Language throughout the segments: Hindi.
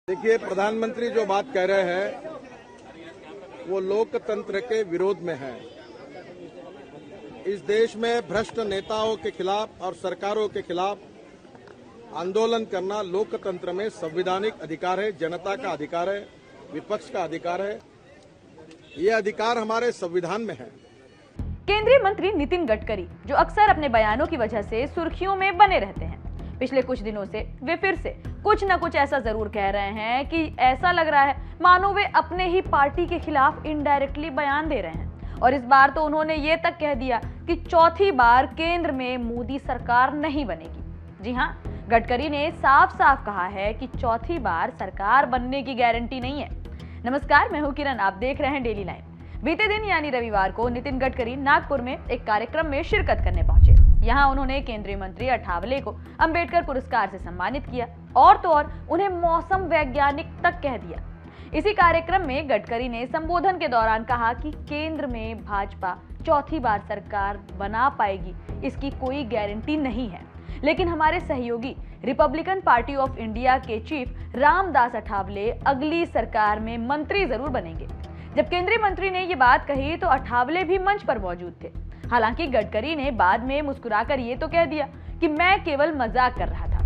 देखिए, प्रधानमंत्री जो बात कह रहे हैं वो लोकतंत्र के विरोध में है। इस देश में भ्रष्ट नेताओं के खिलाफ और सरकारों के खिलाफ आंदोलन करना लोकतंत्र में संवैधानिक अधिकार है, जनता का अधिकार है, विपक्ष का अधिकार है। ये अधिकार हमारे संविधान में है। केंद्रीय मंत्री नितिन गडकरी, जो अक्सर अपने बयानों की वजह से सुर्खियों में बने रहते हैं, पिछले कुछ दिनों से वे फिर से कुछ न कुछ ऐसा जरूर कह रहे हैं कि ऐसा लग रहा है मानो वे अपने ही पार्टी के खिलाफ इनडायरेक्टली बयान दे रहे हैं। और इस बार तो उन्होंने ये तक कह दिया कि चौथी बार केंद्र में मोदी सरकार नहीं बनेगी। जी हाँ, गडकरी ने साफ साफ कहा है कि चौथी बार सरकार बनने की गारंटी नहीं है। नमस्कार, मैं हूं किरण, आप देख रहे हैं डेली लाइन। बीते दिन यानी रविवार को नितिन गडकरी नागपुर में एक कार्यक्रम में शिरकत करने पहुंचे। यहां उन्होंने केंद्रीय मंत्री अठावले को अंबेडकर पुरस्कार से सम्मानित किया और तो और उन्हें मौसम वैज्ञानिक तक कह दिया। इसी कार्यक्रम में गडकरी ने संबोधन के दौरान कहा कि केंद्र में भाजपा चौथी बार सरकार बना पाएगी, इसकी कोई गारंटी नहीं है, लेकिन हमारे सहयोगी रिपब्लिकन पार्टी ऑफ इंडिया के चीफ रामदास अठावले अगली सरकार में मंत्री जरूर बनेंगे। जब केंद्रीय मंत्री ने ये बात कही तो अठावले भी मंच पर मौजूद थे। हालांकि गडकरी ने बाद में मुस्कुराकर ये तो कह दिया कि मैं केवल मजाक कर रहा था।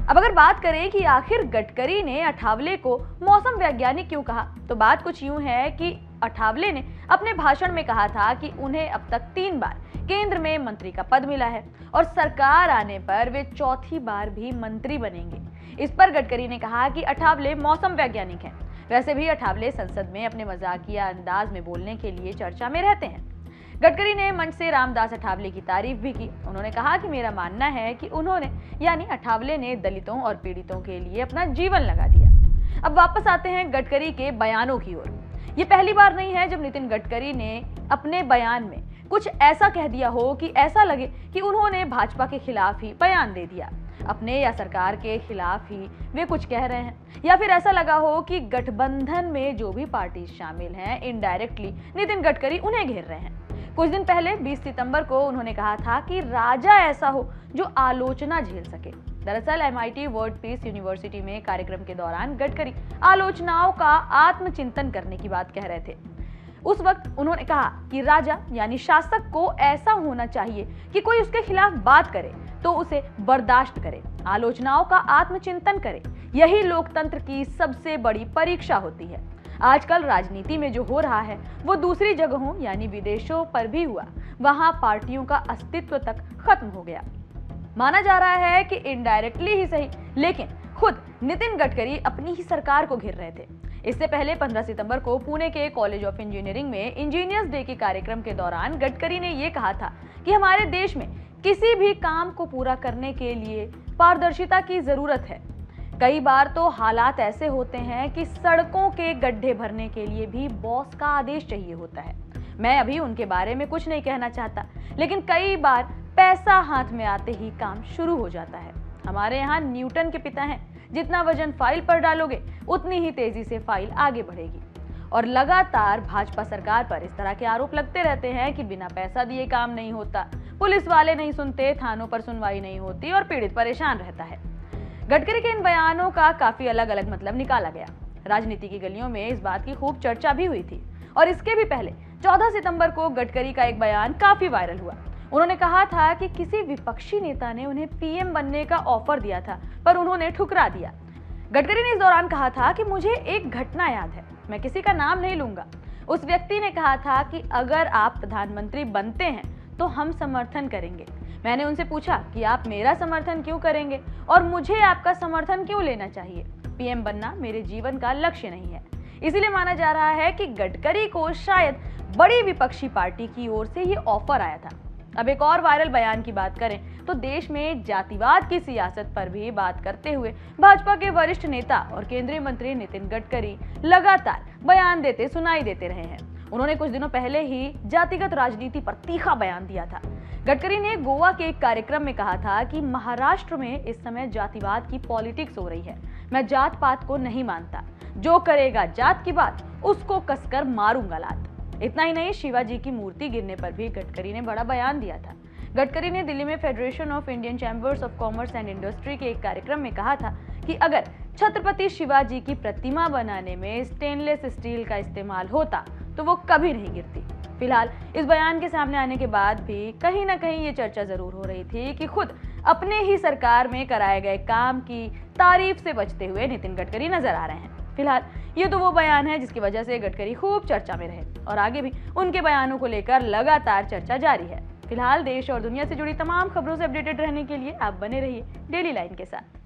अब अगर बात करें कि आखिर गडकरी ने अठावले को मौसम वैज्ञानिक क्यों कहा, तो बात कुछ यूं है कि अठावले ने अपने भाषण में कहा था कि उन्हें अब तक 3 बार केंद्र में मंत्री का पद मिला है और सरकार आने पर वे चौथी बार भी मंत्री बनेंगे। इस पर गडकरी ने कहा कि अठावले मौसम वैज्ञानिक हैं। वैसे भी अठावले संसद में अपने मजाकिया अंदाज में बोलने के लिए चर्चा में रहते हैं। गडकरी ने मंच से रामदास अठावले की तारीफ भी की। उन्होंने कहा कि मेरा मानना है कि उन्होंने यानी अठावले ने दलितों और पीड़ितों के लिए अपना जीवन लगा दिया। अब वापस आते हैं गडकरी के बयानों की ओर। ये पहली बार नहीं है जब नितिन गडकरी ने अपने बयान में कुछ ऐसा कह दिया हो कि ऐसा लगे कि उन्होंने भाजपा के खिलाफ ही बयान दे दिया, अपने या सरकार के खिलाफ ही वे कुछ कह रहे हैं, या फिर ऐसा लगा हो कि गठबंधन में जो भी पार्टी शामिल हैं इनडायरेक्टली नितिन गडकरी उन्हें घेर रहे हैं। कुछ दिन पहले 20 सितंबर को उन्होंने कहा था कि राजा ऐसा हो जो आलोचना झेल सके। दरअसल MIT वर्ल्ड पीस यूनिवर्सिटी में कार्यक्रम के दौरान गडकरी आलोचनाओं का आत्मचिंतन करने की बात कह रहे थे। उस वक्त उन्होंने कहा कि राजा यानी शासक को ऐसा होना चाहिए कि कोई उसके खिलाफ बात करे तो उसे बर्दाश्त करे, आलोचनाओं का आत्मचिंतन करे। यही लोकतंत्र की सबसे बड़ी परीक्षा होती है। आजकल राजनीति में जो हो रहा है वो दूसरी जगहों यानी विदेशों पर भी हुआ। वहां पार्टियों का अस्तित्व तक खत्म हो गया। माना जा रहा है कि इनडायरेक्टली ही सही, लेकिन खुद नितिन गडकरी अपनी ही सरकार को घेर रहे थे। इससे पहले 15 सितंबर को पुणे के कॉलेज ऑफ इंजीनियरिंग में इंजीनियर्स डे के कार्यक्रम के दौरान गडकरी ने यह कहा था कि हमारे देश में किसी भी काम को पूरा करने के लिए पारदर्शिता की जरूरत है। कई बार तो हालात ऐसे होते हैं कि सड़कों के गड्ढे भरने के लिए भी बॉस का आदेश चाहिए होता है। मैं अभी उनके बारे में कुछ नहीं कहना चाहता, लेकिन कई बार पैसा हाथ में आते ही काम शुरू हो जाता है। हमारे यहाँ न्यूटन के पिता हैं, जितना वजन फाइल पर डालोगे उतनी ही तेजी से फाइल आगे बढ़ेगी। और लगातार भाजपा सरकार पर इस तरह के आरोप लगते रहते हैं कि बिना पैसा दिए काम नहीं होता, पुलिस वाले नहीं सुनते, थानों पर सुनवाई नहीं होती और पीड़ित परेशान रहता है। गडकरी के इन बयानों का काफी अलग अलग मतलब निकाला गया। राजनीति की गलियों में इस बात की खूब चर्चा भी हुई थी। और इसके भी पहले 14 सितंबर को गडकरी का एक बयान काफी वायरल हुआ। उन्होंने कहा था कि किसी विपक्षी नेता ने उन्हें PM बनने का ऑफर दिया था, पर उन्होंने ठुकरा दिया। गडकरी ने इस दौरान कहा था कि मुझे एक घटना याद है, मैं किसी का नाम नहीं लूंगा। उस व्यक्ति ने कहा था कि अगर आप प्रधानमंत्री बनते हैं तो हम समर्थन करेंगे। मैंने उनसे पूछा कि आप मेरा समर्थन क्यों करेंगे और मुझे आपका समर्थन क्यों लेना चाहिए। PM बनना मेरे जीवन का लक्ष्य नहीं है। इसीलिए माना जा रहा है कि गडकरी को शायद बड़ी विपक्षी पार्टी की ओर से ये ऑफर आया था। अब एक और वायरल बयान की बात करें तो देश में जातिवाद की सियासत पर भी बात करते हुए भाजपा के वरिष्ठ नेता और केंद्रीय मंत्री नितिन गडकरी लगातार बयान देते सुनाई देते रहे हैं। उन्होंने कुछ दिनों पहले ही जातिगत राजनीति पर तीखा बयान दिया था। गडकरी ने गोवा के एक कार्यक्रम में कहा था कि महाराष्ट्र में इस समय जातिवाद की पॉलिटिक्स हो रही है। मैं जात पात को नहीं मानता, जो करेगा जात की बात उसको कसकर मारूंगा लात। इतना ही नहीं, शिवाजी की मूर्ति गिरने पर भी गडकरी ने बड़ा बयान दिया था। गडकरी ने दिल्ली में federation of Indian chambers of commerce and industry के एक कार्यक्रम में कहा था कि अगर छत्रपति शिवाजी की प्रतिमा बनाने में स्टेनलेस स्टील का इस्तेमाल होता तो वो कभी नहीं गिरती। फिलहाल इस बयान के सामने आने के बाद भी कहीं ना कहीं ये चर्चा जरूर हो रही थी कि खुद अपने ही सरकार में कराए गए काम की तारीफ से बचते हुए नितिन गडकरी नजर आ रहे हैं। फिलहाल ये तो वो बयान है जिसकी वजह से गडकरी खूब चर्चा में रहे और आगे भी उनके बयानों को लेकर लगातार चर्चा जारी है। फिलहाल देश और दुनिया से जुड़ी तमाम खबरों से अपडेटेड रहने के लिए आप बने रहिए डेली लाइन के साथ।